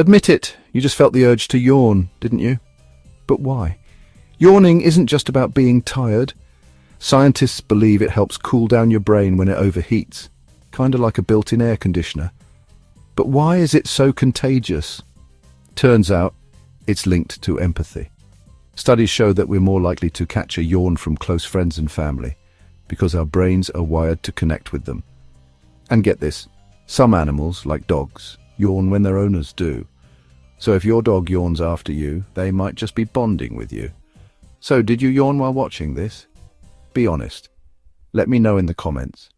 Admit it, you just felt the urge to yawn, didn't you? But why? Yawning isn't just about being tired. Scientists believe it helps cool down your brain when it overheats, kind of like a built-in air conditioner. But why is it so contagious? Turns out, it's linked to empathy. Studies show that we're more likely to catch a yawn from close friends and family because our brains are wired to connect with them. And get this, some animals, like dogs, yawn when their owners do. So if your dog yawns after you, they might just be bonding with you. So did you yawn while watching this? Be honest. Let me know in the comments.